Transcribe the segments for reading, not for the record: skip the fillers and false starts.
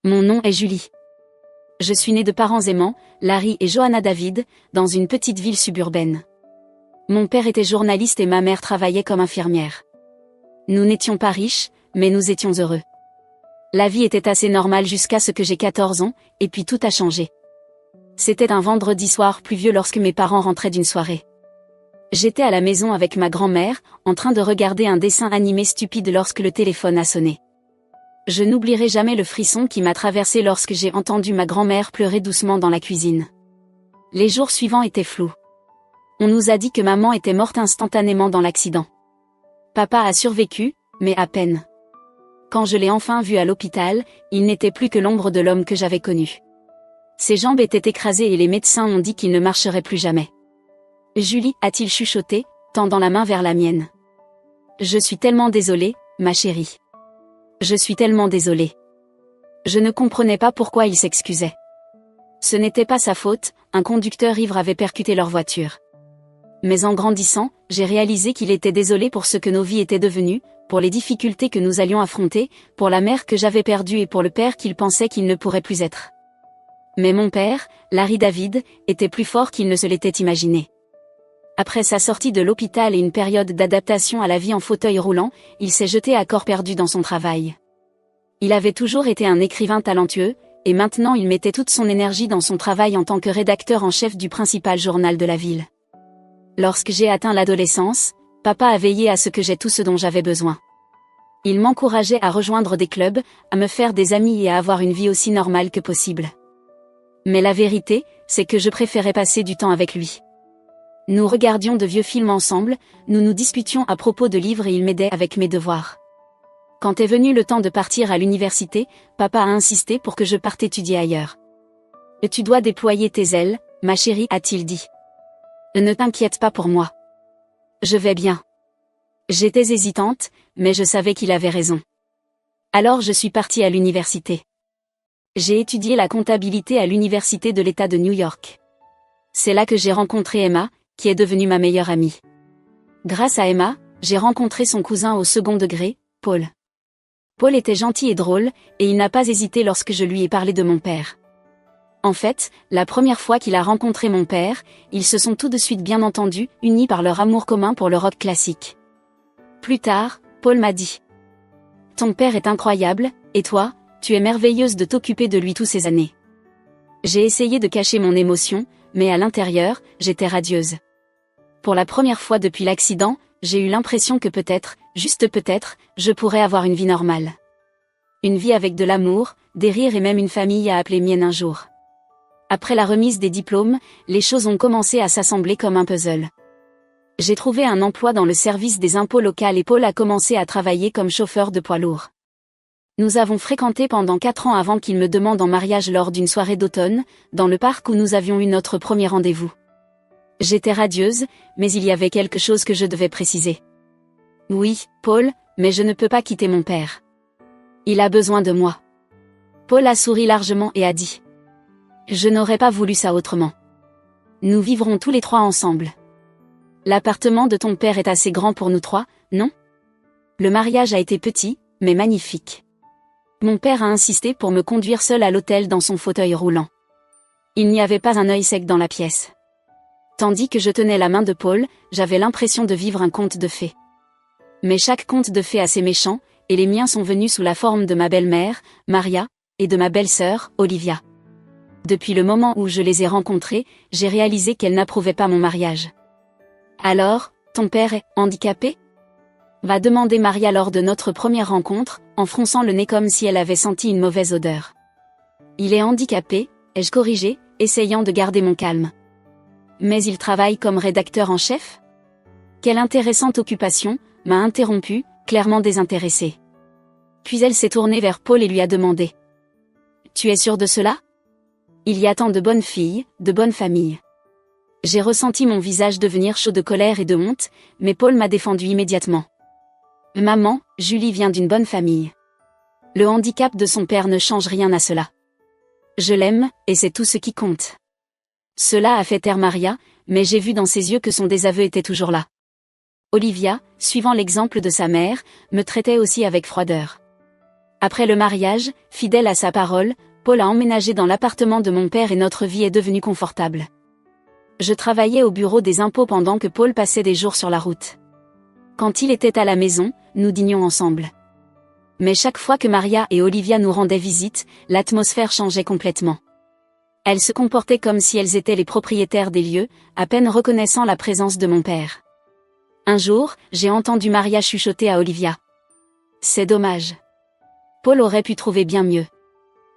Mon nom est Julie. Je suis née de parents aimants, Larry et Johanna David, dans une petite ville suburbaine. Mon père était journaliste et ma mère travaillait comme infirmière. Nous n'étions pas riches, mais nous étions heureux. La vie était assez normale jusqu'à ce que j'ai 14 ans, et puis tout a changé. C'était un vendredi soir pluvieux lorsque mes parents rentraient d'une soirée. J'étais à la maison avec ma grand-mère, en train de regarder un dessin animé stupide lorsque le téléphone a sonné. Je n'oublierai jamais le frisson qui m'a traversé lorsque j'ai entendu ma grand-mère pleurer doucement dans la cuisine. Les jours suivants étaient flous. On nous a dit que maman était morte instantanément dans l'accident. Papa a survécu, mais à peine. Quand je l'ai enfin vu à l'hôpital, il n'était plus que l'ombre de l'homme que j'avais connu. Ses jambes étaient écrasées et les médecins ont dit qu'il ne marcherait plus jamais. Julie, a-t-il chuchoté, tendant la main vers la mienne. Je suis tellement désolée, ma chérie. Je suis tellement désolée. Je ne comprenais pas pourquoi il s'excusait. Ce n'était pas sa faute, un conducteur ivre avait percuté leur voiture. Mais en grandissant, j'ai réalisé qu'il était désolé pour ce que nos vies étaient devenues, pour les difficultés que nous allions affronter, pour la mère que j'avais perdue et pour le père qu'il pensait qu'il ne pourrait plus être. Mais mon père, Larry David, était plus fort qu'il ne se l'était imaginé. Après sa sortie de l'hôpital et une période d'adaptation à la vie en fauteuil roulant, il s'est jeté à corps perdu dans son travail. Il avait toujours été un écrivain talentueux, et maintenant il mettait toute son énergie dans son travail en tant que rédacteur en chef du principal journal de la ville. Lorsque j'ai atteint l'adolescence, papa a veillé à ce que j'aie tout ce dont j'avais besoin. Il m'encourageait à rejoindre des clubs, à me faire des amis et à avoir une vie aussi normale que possible. Mais la vérité, c'est que je préférais passer du temps avec lui. Nous regardions de vieux films ensemble, nous nous disputions à propos de livres et il m'aidait avec mes devoirs. Quand est venu le temps de partir à l'université, papa a insisté pour que je parte étudier ailleurs. « Tu dois déployer tes ailes, ma chérie, a-t-il dit. Ne t'inquiète pas pour moi. Je vais bien. » J'étais hésitante, mais je savais qu'il avait raison. Alors je suis partie à l'université. J'ai étudié la comptabilité à l'université de l'État de New York. C'est là que j'ai rencontré Emma, qui est devenue ma meilleure amie. Grâce à Emma, j'ai rencontré son cousin au second degré, Paul. Paul était gentil et drôle, et il n'a pas hésité lorsque je lui ai parlé de mon père. En fait, la première fois qu'il a rencontré mon père, ils se sont tout de suite bien entendus, unis par leur amour commun pour le rock classique. Plus tard, Paul m'a dit « Ton père est incroyable, et toi, tu es merveilleuse de t'occuper de lui toutes ces années. » J'ai essayé de cacher mon émotion, mais à l'intérieur, j'étais radieuse. Pour la première fois depuis l'accident, j'ai eu l'impression que peut-être, juste peut-être, je pourrais avoir une vie normale. Une vie avec de l'amour, des rires et même une famille à appeler mienne un jour. Après la remise des diplômes, les choses ont commencé à s'assembler comme un puzzle. J'ai trouvé un emploi dans le service des impôts locaux et Paul a commencé à travailler comme chauffeur de poids lourd. Nous avons fréquenté pendant 4 ans avant qu'il me demande en mariage lors d'une soirée d'automne, dans le parc où nous avions eu notre premier rendez-vous. J'étais radieuse, mais il y avait quelque chose que je devais préciser. Oui, Paul, mais je ne peux pas quitter mon père. Il a besoin de moi. Paul a souri largement et a dit. Je n'aurais pas voulu ça autrement. Nous vivrons tous les 3 ensemble. L'appartement de ton père est assez grand pour nous 3, non? Le mariage a été petit, mais magnifique. Mon père a insisté pour me conduire seul à l'hôtel dans son fauteuil roulant. Il n'y avait pas un œil sec dans la pièce. Tandis que je tenais la main de Paul, j'avais l'impression de vivre un conte de fées. Mais chaque conte de fées a ses méchants, et les miens sont venus sous la forme de ma belle-mère, Maria, et de ma belle-sœur, Olivia. Depuis le moment où je les ai rencontrées, j'ai réalisé qu'elles n'approuvaient pas mon mariage. Alors, ton père est handicapé? Va demander Maria lors de notre première rencontre, en fronçant le nez comme si elle avait senti une mauvaise odeur. Il est handicapé, ai-je corrigé, essayant de garder mon calme. Mais il travaille comme rédacteur en chef? Quelle intéressante occupation, m'a interrompu, clairement désintéressée. Puis elle s'est tournée vers Paul et lui a demandé. Tu es sûr de cela? Il y a tant de bonnes filles, de bonnes familles. J'ai ressenti mon visage devenir chaud de colère et de honte, mais Paul m'a défendu immédiatement. Maman, Julie vient d'une bonne famille. Le handicap de son père ne change rien à cela. Je l'aime, et c'est tout ce qui compte. Cela a fait taire Maria, mais j'ai vu dans ses yeux que son désaveu était toujours là. Olivia, suivant l'exemple de sa mère, me traitait aussi avec froideur. Après le mariage, fidèle à sa parole, Paul a emménagé dans l'appartement de mon père et notre vie est devenue confortable. Je travaillais au bureau des impôts pendant que Paul passait des jours sur la route. Quand il était à la maison, nous dînions ensemble. Mais chaque fois que Maria et Olivia nous rendaient visite, l'atmosphère changeait complètement. Elles se comportaient comme si elles étaient les propriétaires des lieux, à peine reconnaissant la présence de mon père. Un jour, j'ai entendu Maria chuchoter à Olivia. C'est dommage. Paul aurait pu trouver bien mieux.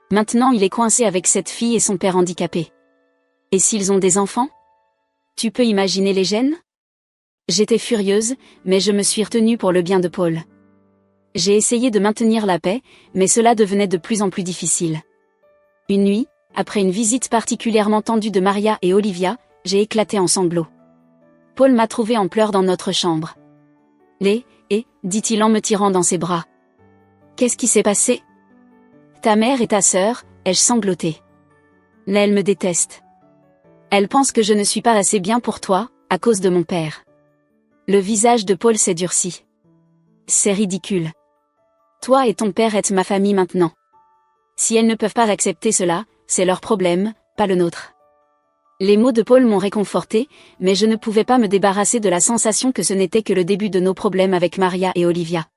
Maintenant il est coincé avec cette fille et son père handicapé. Et s'ils ont des enfants? Tu peux imaginer les gênes? J'étais furieuse, mais je me suis retenue pour le bien de Paul. J'ai essayé de maintenir la paix, mais cela devenait de plus en plus difficile. Une nuit, après une visite particulièrement tendue de Maria et Olivia, j'ai éclaté en sanglots. Paul m'a trouvée en pleurs dans notre chambre. Dit-il en me tirant dans ses bras. Qu'est-ce qui s'est passé? Ta mère et ta sœur, ai-je sangloté. Elle me déteste. Elle pense que je ne suis pas assez bien pour toi, à cause de mon père. Le visage de Paul s'est durci. C'est ridicule. Toi et ton père êtes ma famille maintenant. Si elles ne peuvent pas accepter cela, c'est leur problème, pas le nôtre. Les mots de Paul m'ont réconforté, mais je ne pouvais pas me débarrasser de la sensation que ce n'était que le début de nos problèmes avec Maria et Olivia.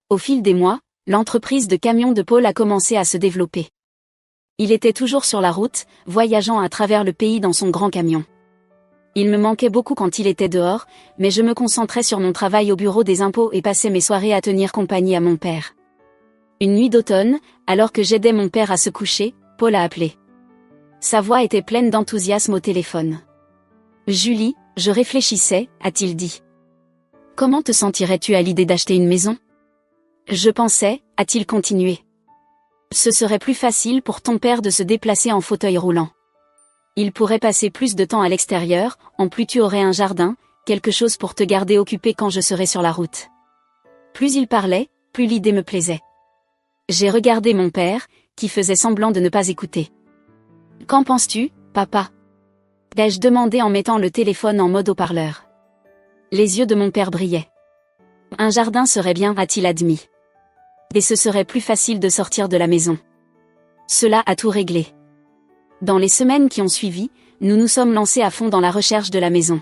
Au fil des mois, l'entreprise de camions de Paul a commencé à se développer. Il était toujours sur la route, voyageant à travers le pays dans son grand camion. Il me manquait beaucoup quand il était dehors, mais je me concentrais sur mon travail au bureau des impôts et passais mes soirées à tenir compagnie à mon père. Une nuit d'automne, alors que j'aidais mon père à se coucher, Paul a appelé. Sa voix était pleine d'enthousiasme au téléphone. « Julie, je réfléchissais, a-t-il dit. Comment te sentirais-tu à l'idée d'acheter une maison ? Je pensais, a-t-il continué. Ce serait plus facile pour ton père de se déplacer en fauteuil roulant. Il pourrait passer plus de temps à l'extérieur, en plus tu aurais un jardin, quelque chose pour te garder occupé quand je serai sur la route. » Plus il parlait, plus l'idée me plaisait. J'ai regardé mon père, qui faisait semblant de ne pas écouter. « Qu'en penses-tu, papa ?» ai-je demandé en mettant le téléphone en mode haut-parleur. Les yeux de mon père brillaient. « Un jardin serait bien, a-t-il admis. Et ce serait plus facile de sortir de la maison. Cela a tout réglé. » Dans les semaines qui ont suivi, nous nous sommes lancés à fond dans la recherche de la maison.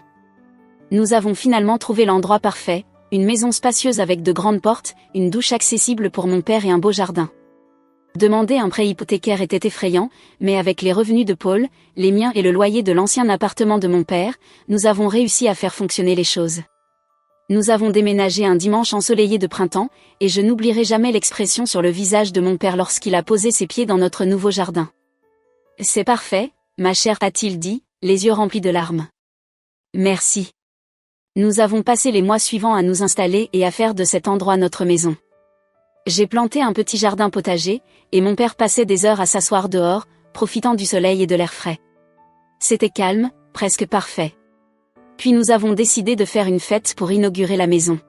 Nous avons finalement trouvé l'endroit parfait, une maison spacieuse avec de grandes portes, une douche accessible pour mon père et un beau jardin. Demander un prêt hypothécaire était effrayant, mais avec les revenus de Paul, les miens et le loyer de l'ancien appartement de mon père, nous avons réussi à faire fonctionner les choses. Nous avons déménagé un dimanche ensoleillé de printemps, et je n'oublierai jamais l'expression sur le visage de mon père lorsqu'il a posé ses pieds dans notre nouveau jardin. « C'est parfait, ma chère, a-t-il dit, les yeux remplis de larmes. Merci. » Nous avons passé les mois suivants à nous installer et à faire de cet endroit notre maison. J'ai planté un petit jardin potager, et mon père passait des heures à s'asseoir dehors, profitant du soleil et de l'air frais. C'était calme, presque parfait. Puis nous avons décidé de faire une fête pour inaugurer la maison.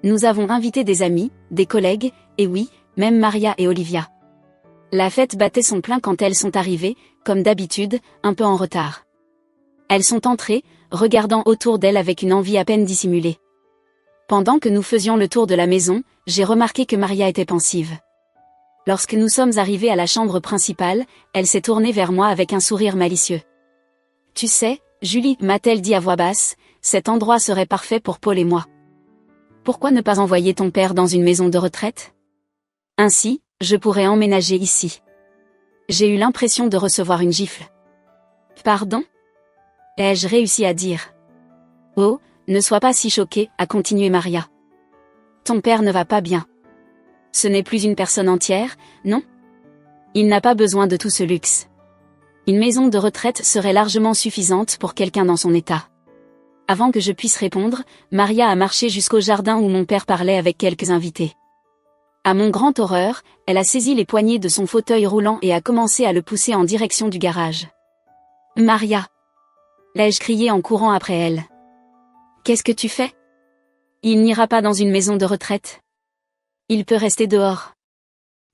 Nous avons invité des amis, des collègues, et oui, même Maria et Olivia. La fête battait son plein quand elles sont arrivées, comme d'habitude, un peu en retard. Elles sont entrées, regardant autour d'elles avec une envie à peine dissimulée. Pendant que nous faisions le tour de la maison, j'ai remarqué que Maria était pensive. Lorsque nous sommes arrivés à la chambre principale, elle s'est tournée vers moi avec un sourire malicieux. « Tu sais, Julie, m'a-t-elle dit à voix basse, cet endroit serait parfait pour Paul et moi. Pourquoi ne pas envoyer ton père dans une maison de retraite? Ainsi, je pourrais emménager ici. » J'ai eu l'impression de recevoir une gifle. « Pardon ?» ai-je réussi à dire. « Oh, ne sois pas si choqué, a continué Maria. Ton père ne va pas bien. Ce n'est plus une personne entière, non? Il n'a pas besoin de tout ce luxe. Une maison de retraite serait largement suffisante pour quelqu'un dans son état. » Avant que je puisse répondre, Maria a marché jusqu'au jardin où mon père parlait avec quelques invités. À mon grand horreur, elle a saisi les poignées de son fauteuil roulant et a commencé à le pousser en direction du garage. « Maria !» l'ai-je crié en courant après elle. « Qu'est-ce que tu fais? Il n'ira pas dans une maison de retraite. Il peut rester dehors. »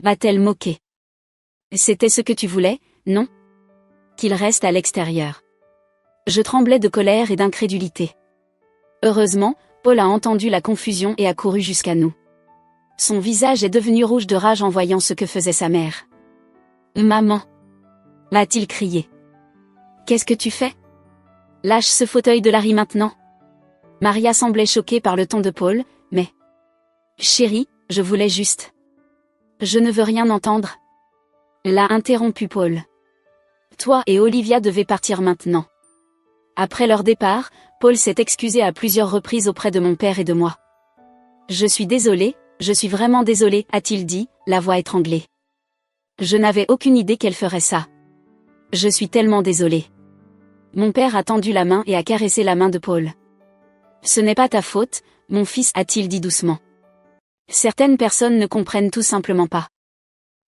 va-t-elle moquer. « C'était ce que tu voulais, non? Qu'il reste à l'extérieur. » Je tremblais de colère et d'incrédulité. Heureusement, Paul a entendu la confusion et a couru jusqu'à nous. Son visage est devenu rouge de rage en voyant ce que faisait sa mère. « Maman !» a-t-il crié. « Qu'est-ce que tu fais? Lâche ce fauteuil de Larry maintenant. » Maria semblait choquée par le ton de Paul, mais... « Chérie, je voulais juste... » « Je ne veux rien entendre. » l'a interrompu Paul. « Toi et Olivia devez partir maintenant. » Après leur départ, Paul s'est excusé à plusieurs reprises auprès de mon père et de moi. « Je suis désolé, je suis vraiment désolé, a-t-il dit, la voix étranglée. Je n'avais aucune idée qu'elle ferait ça. Je suis tellement désolé. Mon père a tendu la main et a caressé la main de Paul. « Ce n'est pas ta faute, mon fils, a-t-il dit doucement. Certaines personnes ne comprennent tout simplement pas.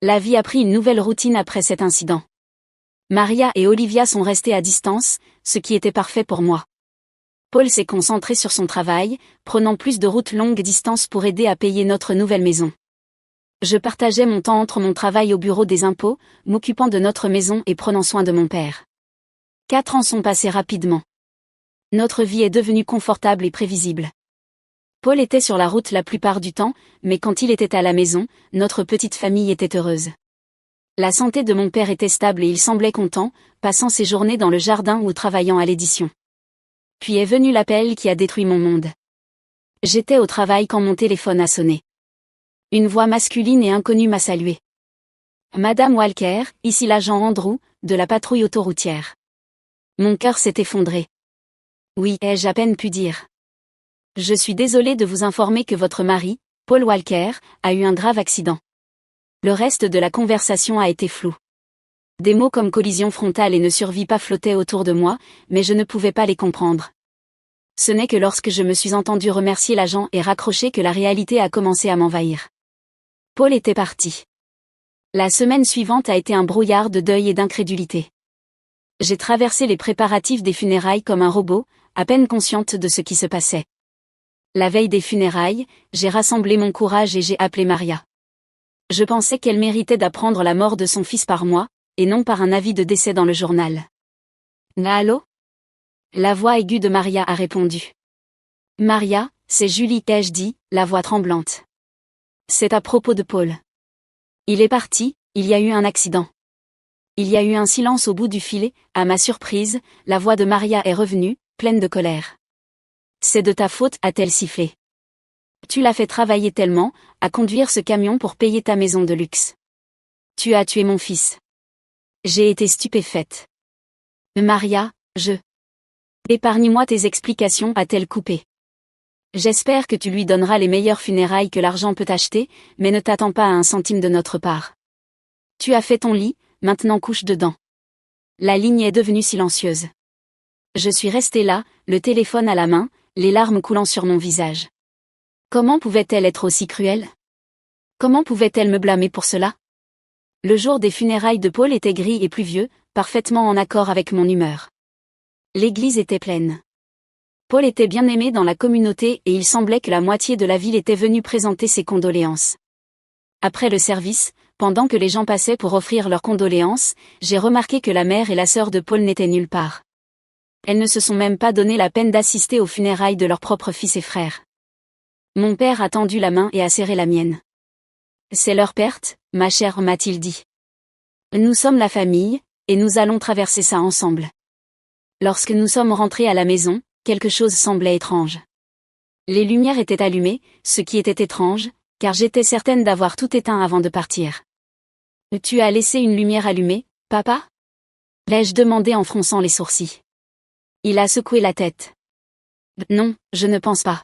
La vie a pris une nouvelle routine après cet incident. Maria et Olivia sont restées à distance, ce qui était parfait pour moi. Paul s'est concentré sur son travail, prenant plus de routes longue distance pour aider à payer notre nouvelle maison. Je partageais mon temps entre mon travail au bureau des impôts, m'occupant de notre maison et prenant soin de mon père. 4 ans sont passés rapidement. Notre vie est devenue confortable et prévisible. Paul était sur la route la plupart du temps, mais quand il était à la maison, notre petite famille était heureuse. La santé de mon père était stable et il semblait content, passant ses journées dans le jardin ou travaillant à l'édition. Puis est venu l'appel qui a détruit mon monde. J'étais au travail quand mon téléphone a sonné. Une voix masculine et inconnue m'a salué. « Madame Walker, ici l'agent Andrew, de la patrouille autoroutière. » Mon cœur s'est effondré. « Oui, ai-je à peine pu dire. Je suis désolée de vous informer que votre mari, Paul Walker, a eu un grave accident. » Le reste de la conversation a été flou. Des mots comme collision frontale et ne survit pas flottaient autour de moi, mais je ne pouvais pas les comprendre. Ce n'est que lorsque je me suis entendu remercier l'agent et raccrocher que la réalité a commencé à m'envahir. Paul était parti. La semaine suivante a été un brouillard de deuil et d'incrédulité. J'ai traversé les préparatifs des funérailles comme un robot, à peine consciente de ce qui se passait. La veille des funérailles, j'ai rassemblé mon courage et j'ai appelé Maria. Je pensais qu'elle méritait d'apprendre la mort de son fils par moi, et non par un avis de décès dans le journal. « Allô ?» La voix aiguë de Maria a répondu. « Maria, c'est Julie, ai-je dit, la voix tremblante. C'est à propos de Paul. Il est parti, il y a eu un accident. » Il y a eu un silence au bout du filet, à ma surprise, la voix de Maria est revenue, pleine de colère. « C'est de ta faute, a-t-elle sifflé. Tu l'as fait travailler tellement, à conduire ce camion pour payer ta maison de luxe. Tu as tué mon fils. » J'ai été stupéfaite. « Maria, je... » Épargne-moi tes explications, a-t-elle coupé. J'espère que tu lui donneras les meilleures funérailles que l'argent peut acheter, mais ne t'attends pas à un centime de notre part. Tu as fait ton lit, maintenant couche dedans. La ligne est devenue silencieuse. Je suis restée là, le téléphone à la main, les larmes coulant sur mon visage. Comment pouvait-elle être aussi cruelle? Comment pouvait-elle me blâmer pour cela? Le jour des funérailles de Paul était gris et pluvieux, parfaitement en accord avec mon humeur. L'église était pleine. Paul était bien aimé dans la communauté et il semblait que la moitié de la ville était venue présenter ses condoléances. Après le service, pendant que les gens passaient pour offrir leurs condoléances, j'ai remarqué que la mère et la sœur de Paul n'étaient nulle part. Elles ne se sont même pas donné la peine d'assister aux funérailles de leur propre fils et frère. Mon père a tendu la main et a serré la mienne. « C'est leur perte, ma chère, m'a-t-il dit. Nous sommes la famille, et nous allons traverser ça ensemble. » Lorsque nous sommes rentrés à la maison, quelque chose semblait étrange. Les lumières étaient allumées, ce qui était étrange, car j'étais certaine d'avoir tout éteint avant de partir. « Tu as laissé une lumière allumée, papa ?» l'ai-je demandé en fronçant les sourcils. Il a secoué la tête. « Non, je ne pense pas. »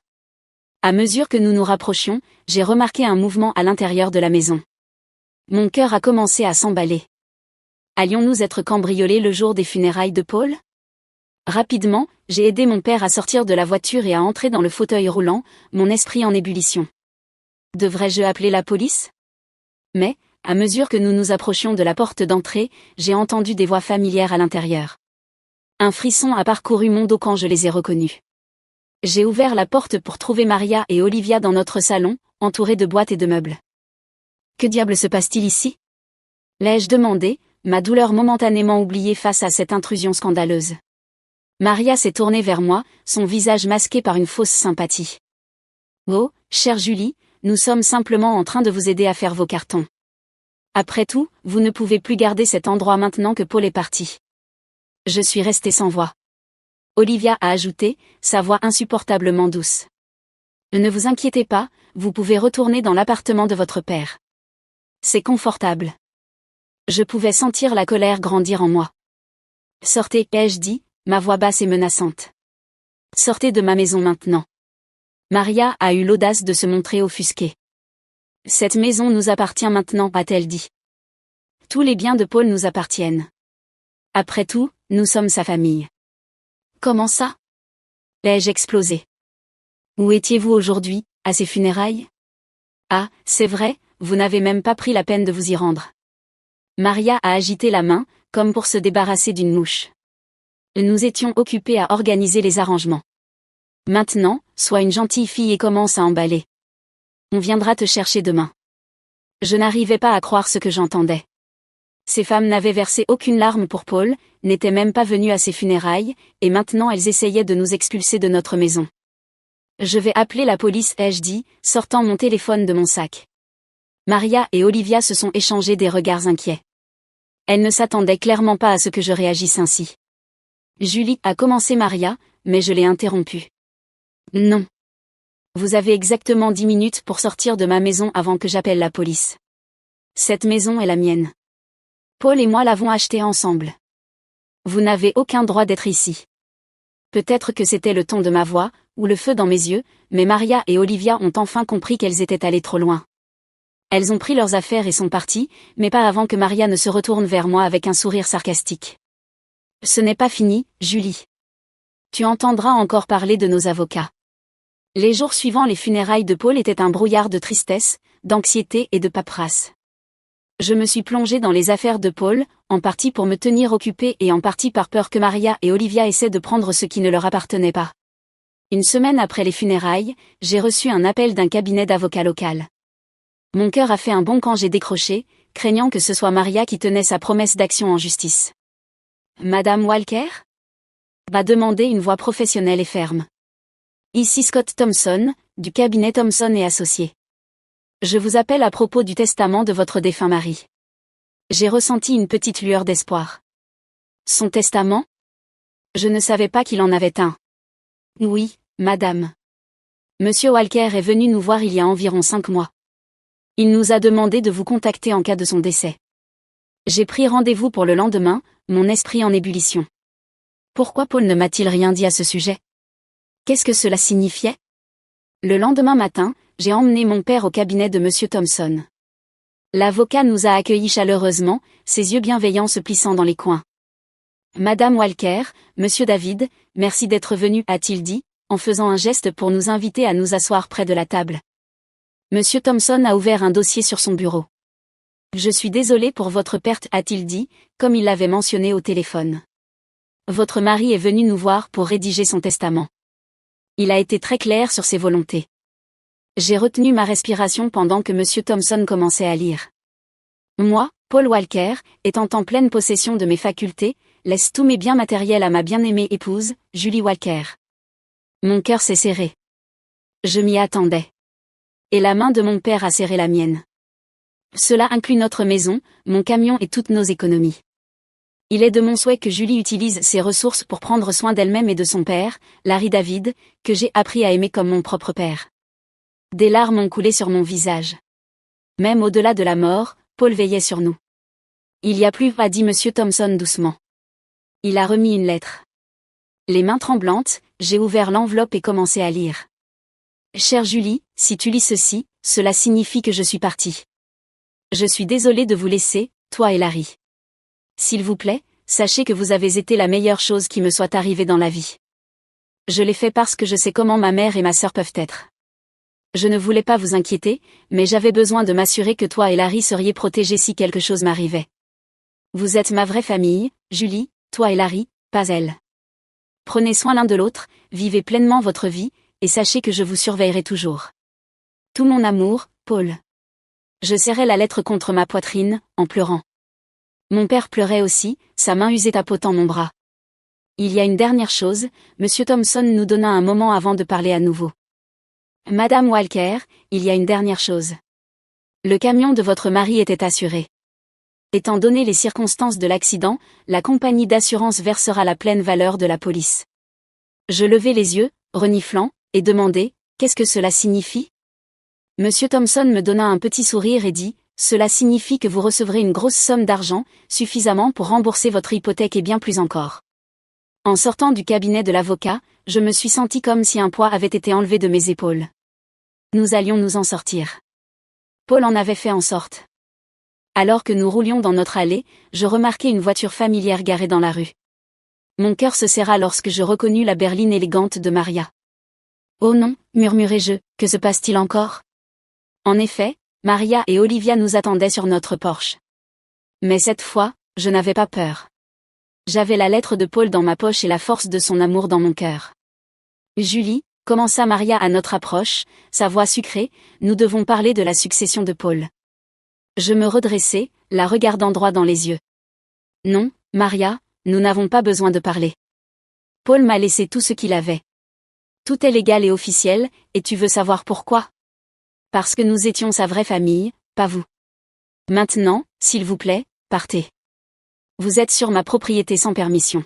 À mesure que nous nous rapprochions, j'ai remarqué un mouvement à l'intérieur de la maison. Mon cœur a commencé à s'emballer. Allions-nous être cambriolés le jour des funérailles de Paul? Rapidement, j'ai aidé mon père à sortir de la voiture et à entrer dans le fauteuil roulant, mon esprit en ébullition. Devrais-je appeler la police? Mais, à mesure que nous nous approchions de la porte d'entrée, j'ai entendu des voix familières à l'intérieur. Un frisson a parcouru mon dos quand je les ai reconnus. J'ai ouvert la porte pour trouver Maria et Olivia dans notre salon, entourés de boîtes et de meubles. « Que diable se passe-t-il ici ?» l'ai-je demandé, ma douleur momentanément oubliée face à cette intrusion scandaleuse. Maria s'est tournée vers moi, son visage masqué par une fausse sympathie. « Oh, chère Julie, nous sommes simplement en train de vous aider à faire vos cartons. Après tout, vous ne pouvez plus garder cet endroit maintenant que Paul est parti. Je suis restée sans voix. Olivia a ajouté, sa voix insupportablement douce. Ne vous inquiétez pas, vous pouvez retourner dans l'appartement de votre père. C'est confortable. Je pouvais sentir la colère grandir en moi. Sortez, ai-je dit, ma voix basse et menaçante. Sortez de ma maison maintenant. Maria a eu l'audace de se montrer offusquée. Cette maison nous appartient maintenant, a-t-elle dit. Tous les biens de Paul nous appartiennent. Après tout, nous sommes sa famille. Comment ça? Ai-je explosé? Où étiez-vous aujourd'hui, à ses funérailles? Ah, c'est vrai, vous n'avez même pas pris la peine de vous y rendre. Maria a agité la main, comme pour se débarrasser d'une mouche. Nous étions occupés à organiser les arrangements. Maintenant, sois une gentille fille et commence à emballer. On viendra te chercher demain. Je n'arrivais pas à croire ce que j'entendais. Ces femmes n'avaient versé aucune larme pour Paul, n'étaient même pas venues à ses funérailles, et maintenant elles essayaient de nous expulser de notre maison. Je vais appeler la police, ai-je dit, sortant mon téléphone de mon sac. Maria et Olivia se sont échangés des regards inquiets. Elles ne s'attendaient clairement pas à ce que je réagisse ainsi. Julie, a commencé Maria, mais je l'ai interrompue. Non. Vous avez exactement 10 minutes pour sortir de ma maison avant que j'appelle la police. Cette maison est la mienne. Paul et moi l'avons achetée ensemble. Vous n'avez aucun droit d'être ici. Peut-être que c'était le ton de ma voix, ou le feu dans mes yeux, mais Maria et Olivia ont enfin compris qu'elles étaient allées trop loin. Elles ont pris leurs affaires et sont parties, mais pas avant que Maria ne se retourne vers moi avec un sourire sarcastique. Ce n'est pas fini, Julie. Tu entendras encore parler de nos avocats. Les jours suivant les funérailles de Paul étaient un brouillard de tristesse, d'anxiété et de paperasse. Je me suis plongée dans les affaires de Paul, en partie pour me tenir occupée et en partie par peur que Maria et Olivia essaient de prendre ce qui ne leur appartenait pas. Une semaine après les funérailles, j'ai reçu un appel d'un cabinet d'avocats local. Mon cœur a fait un bond quand j'ai décroché, craignant que ce soit Maria qui tenait sa promesse d'action en justice. Madame Walker? M'a demandé une voix professionnelle et ferme. Ici Scott Thompson, du cabinet Thompson et Associés. Je vous appelle à propos du testament de votre défunt mari. J'ai ressenti une petite lueur d'espoir. Son testament? Je ne savais pas qu'il en avait un. Oui, madame. Monsieur Walker est venu nous voir il y a environ 5 mois. Il nous a demandé de vous contacter en cas de son décès. J'ai pris rendez-vous pour le lendemain, mon esprit en ébullition. Pourquoi Paul ne m'a-t-il rien dit à ce sujet? Qu'est-ce que cela signifiait? Le lendemain matin, j'ai emmené mon père au cabinet de Monsieur Thompson. L'avocat nous a accueillis chaleureusement, ses yeux bienveillants se plissant dans les coins. Madame Walker, Monsieur David, merci d'être venu, a-t-il dit, en faisant un geste pour nous inviter à nous asseoir près de la table. Monsieur Thompson a ouvert un dossier sur son bureau. Je suis désolé pour votre perte, a-t-il dit, comme il l'avait mentionné au téléphone. Votre mari est venu nous voir pour rédiger son testament. Il a été très clair sur ses volontés. J'ai retenu ma respiration pendant que Monsieur Thompson commençait à lire. Moi, Paul Walker, étant en pleine possession de mes facultés, laisse tous mes biens matériels à ma bien-aimée épouse, Julie Walker. Mon cœur s'est serré. Je m'y attendais. Et la main de mon père a serré la mienne. Cela inclut notre maison, mon camion et toutes nos économies. Il est de mon souhait que Julie utilise ses ressources pour prendre soin d'elle-même et de son père, Larry David, que j'ai appris à aimer comme mon propre père. Des larmes ont coulé sur mon visage. Même au-delà de la mort, Paul veillait sur nous. Il y a plus, a dit Monsieur Thompson doucement. Il a remis une lettre. Les mains tremblantes, j'ai ouvert l'enveloppe et commencé à lire. Chère Julie, si tu lis ceci, cela signifie que je suis partie. Je suis désolée de vous laisser, toi et Larry. S'il vous plaît, sachez que vous avez été la meilleure chose qui me soit arrivée dans la vie. Je l'ai fait parce que je sais comment ma mère et ma sœur peuvent être. Je ne voulais pas vous inquiéter, mais j'avais besoin de m'assurer que toi et Larry seriez protégés si quelque chose m'arrivait. Vous êtes ma vraie famille, Julie, toi et Larry, pas elle. Prenez soin l'un de l'autre, vivez pleinement votre vie, et sachez que je vous surveillerai toujours. Tout mon amour, Paul. Je serrai la lettre contre ma poitrine, en pleurant. Mon père pleurait aussi, sa main usée tapotant mon bras. Il y a une dernière chose, Monsieur Thompson nous donna un moment avant de parler à nouveau. Madame Walker, il y a une dernière chose. Le camion de votre mari était assuré. Étant donné les circonstances de l'accident, la compagnie d'assurance versera la pleine valeur de la police. Je levai les yeux, reniflant, et demandai, qu'est-ce que cela signifie? Monsieur Thompson me donna un petit sourire et dit, cela signifie que vous recevrez une grosse somme d'argent, suffisamment pour rembourser votre hypothèque et bien plus encore. En sortant du cabinet de l'avocat, je me suis senti comme si un poids avait été enlevé de mes épaules. Nous allions nous en sortir. Paul en avait fait en sorte. Alors que nous roulions dans notre allée, je remarquai une voiture familière garée dans la rue. Mon cœur se serra lorsque je reconnus la berline élégante de Maria. Oh non, murmurai-je, que se passe-t-il encore? En effet, Maria et Olivia nous attendaient sur notre porche. Mais cette fois, je n'avais pas peur. J'avais la lettre de Paul dans ma poche et la force de son amour dans mon cœur. Julie, commença Maria à notre approche, sa voix sucrée, nous devons parler de la succession de Paul. Je me redressai, la regardant droit dans les yeux. Non, Maria, nous n'avons pas besoin de parler. Paul m'a laissé tout ce qu'il avait. Tout est légal et officiel, et tu veux savoir pourquoi? Parce que nous étions sa vraie famille, pas vous. Maintenant, s'il vous plaît, partez. Vous êtes sur ma propriété sans permission.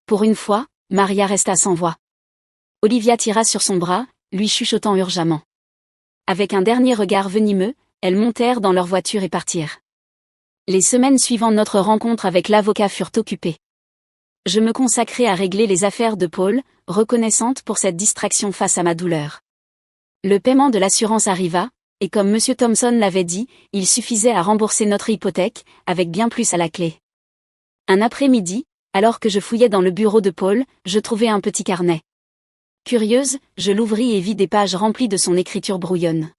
Pour une fois, Maria resta sans voix. Olivia tira sur son bras, lui chuchotant urgemment. Avec un dernier regard venimeux, elles montèrent dans leur voiture et partirent. Les semaines suivant notre rencontre avec l'avocat furent occupées. Je me consacrai à régler les affaires de Paul, reconnaissante pour cette distraction face à ma douleur. Le paiement de l'assurance arriva, et comme M. Thompson l'avait dit, il suffisait à rembourser notre hypothèque, avec bien plus à la clé. Un après-midi, alors que je fouillais dans le bureau de Paul, je trouvai un petit carnet. Curieuse, je l'ouvris et vis des pages remplies de son écriture brouillonne.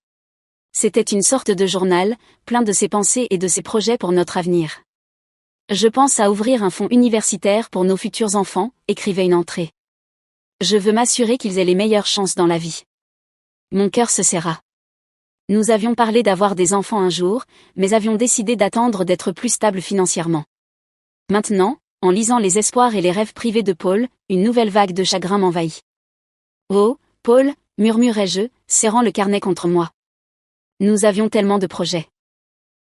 C'était une sorte de journal, plein de ses pensées et de ses projets pour notre avenir. Je pense à ouvrir un fonds universitaire pour nos futurs enfants, écrivait une entrée. Je veux m'assurer qu'ils aient les meilleures chances dans la vie. Mon cœur se serra. Nous avions parlé d'avoir des enfants un jour, mais avions décidé d'attendre d'être plus stables financièrement. Maintenant, en lisant les espoirs et les rêves privés de Paul, une nouvelle vague de chagrin m'envahit. Oh, Paul, murmurai-je, serrant le carnet contre moi. Nous avions tellement de projets.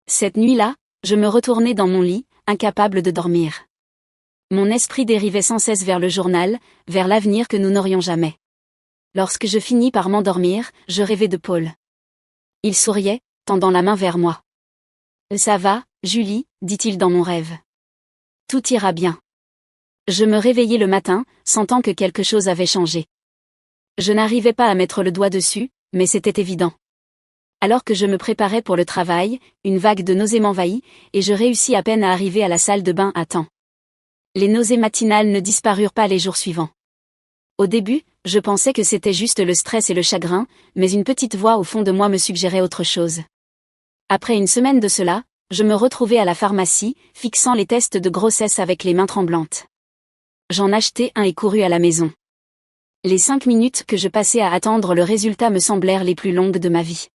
Cette nuit-là, je me retournai dans mon lit, incapable de dormir. Mon esprit dérivait sans cesse vers le journal, vers l'avenir que nous n'aurions jamais. Lorsque je finis par m'endormir, je rêvais de Paul. Il souriait, tendant la main vers moi. « Ça va, Julie » dit-il dans mon rêve. « Tout ira bien. » Je me réveillai le matin, sentant que quelque chose avait changé. Je n'arrivais pas à mettre le doigt dessus, mais c'était évident. Alors que je me préparais pour le travail, une vague de nausées m'envahit, et je réussis à peine à arriver à la salle de bain à temps. Les nausées matinales ne disparurent pas les jours suivants. Au début, je pensais que c'était juste le stress et le chagrin, mais une petite voix au fond de moi me suggérait autre chose. Après une semaine de cela, je me retrouvai à la pharmacie, fixant les tests de grossesse avec les mains tremblantes. J'en achetai un et courus à la maison. Les 5 minutes que je passai à attendre le résultat me semblèrent les plus longues de ma vie.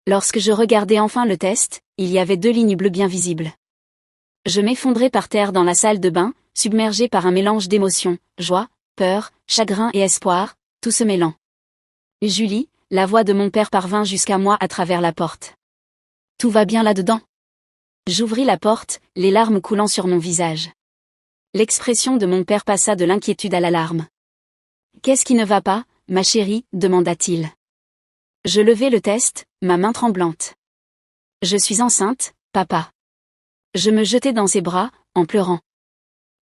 Lorsque je regardai enfin le test, il y avait 2 lignes bleues bien visibles. Je m'effondrai par terre dans la salle de bain, submergé par un mélange d'émotions, joie, peur, chagrin et espoir, tout se mêlant. Julie, la voix de mon père parvint jusqu'à moi à travers la porte. « Tout va bien là-dedans ?» J'ouvris la porte, les larmes coulant sur mon visage. L'expression de mon père passa de l'inquiétude à l'alarme. « Qu'est-ce qui ne va pas, ma chérie ?» demanda-t-il. Je levai le test, ma main tremblante. « Je suis enceinte, papa. » Je me jetai dans ses bras, en pleurant.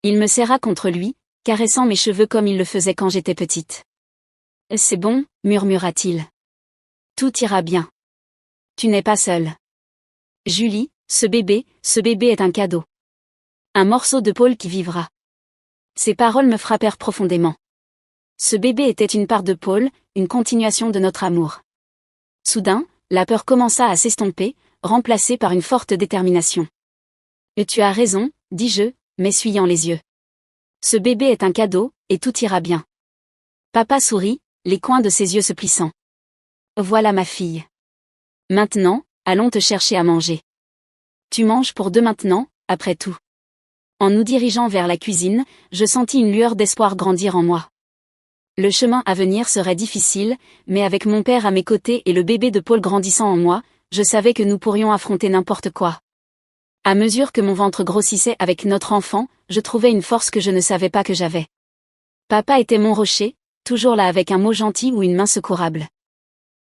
Il me serra contre lui, caressant mes cheveux comme il le faisait quand j'étais petite. « C'est bon, » murmura-t-il. « Tout ira bien. Tu n'es pas seule. Julie, ce bébé est un cadeau. Un morceau de Paul qui vivra. » Ces paroles me frappèrent profondément. Ce bébé était une part de Paul, une continuation de notre amour. Soudain, la peur commença à s'estomper, remplacée par une forte détermination. « Et tu as raison, » dis-je, m'essuyant les yeux. Ce bébé est un cadeau, et tout ira bien. Papa sourit, les coins de ses yeux se plissant. Voilà ma fille. Maintenant, allons te chercher à manger. Tu manges pour 2 maintenant, après tout. En nous dirigeant vers la cuisine, je sentis une lueur d'espoir grandir en moi. Le chemin à venir serait difficile, mais avec mon père à mes côtés et le bébé de Paul grandissant en moi, je savais que nous pourrions affronter n'importe quoi. À mesure que mon ventre grossissait avec notre enfant, je trouvais une force que je ne savais pas que j'avais. Papa était mon rocher, toujours là avec un mot gentil ou une main secourable.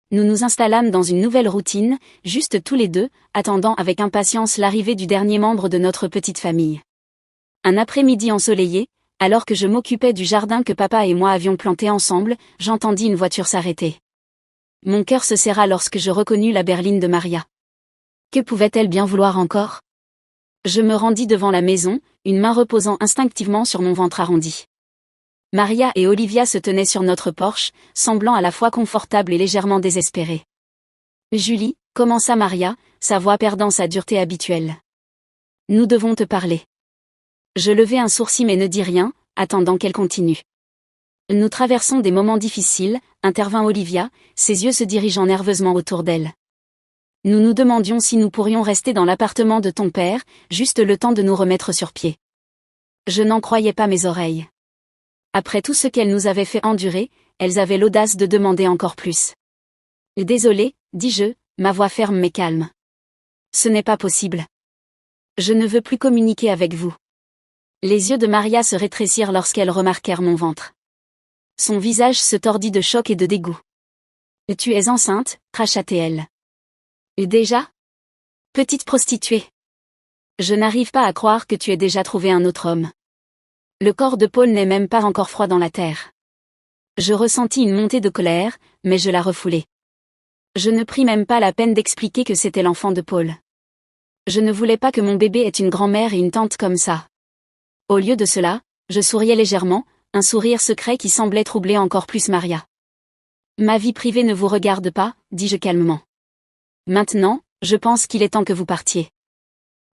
Nous nous installâmes dans une nouvelle routine, juste tous les deux, attendant avec impatience l'arrivée du dernier membre de notre petite famille. Un après-midi ensoleillé, alors que je m'occupais du jardin que papa et moi avions planté ensemble, j'entendis une voiture s'arrêter. Mon cœur se serra lorsque je reconnus la berline de Maria. Que pouvait-elle bien vouloir encore? Je me rendis devant la maison, une main reposant instinctivement sur mon ventre arrondi. Maria et Olivia se tenaient sur notre porche, semblant à la fois confortables et légèrement désespérées. Julie, commença Maria, sa voix perdant sa dureté habituelle. Nous devons te parler. Je levai un sourcil mais ne dis rien, attendant qu'elle continue. Nous traversons des moments difficiles, intervint Olivia, ses yeux se dirigeant nerveusement autour d'elle. Nous nous demandions si nous pourrions rester dans l'appartement de ton père, juste le temps de nous remettre sur pied. Je n'en croyais pas mes oreilles. Après tout ce qu'elles nous avaient fait endurer, elles avaient l'audace de demander encore plus. Désolée, dis-je, ma voix ferme mais calme. Ce n'est pas possible. Je ne veux plus communiquer avec vous. Les yeux de Maria se rétrécirent lorsqu'elles remarquèrent mon ventre. Son visage se tordit de choc et de dégoût. Tu es enceinte, cracha-t-elle. Et déjà? Petite prostituée. Je n'arrive pas à croire que tu aies déjà trouvé un autre homme. Le corps de Paul n'est même pas encore froid dans la terre. Je ressentis une montée de colère, mais je la refoulai. Je ne pris même pas la peine d'expliquer que c'était l'enfant de Paul. Je ne voulais pas que mon bébé ait une grand-mère et une tante comme ça. Au lieu de cela, je souriais légèrement, un sourire secret qui semblait troubler encore plus Maria. Ma vie privée ne vous regarde pas, dis-je calmement. Maintenant, je pense qu'il est temps que vous partiez.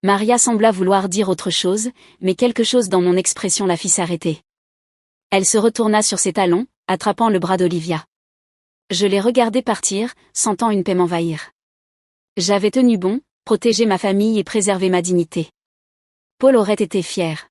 Maria sembla vouloir dire autre chose, mais quelque chose dans mon expression la fit s'arrêter. Elle se retourna sur ses talons, attrapant le bras d'Olivia. Je les regardai partir, sentant une paix m'envahir. J'avais tenu bon, protégé ma famille et préservé ma dignité. Paul aurait été fier.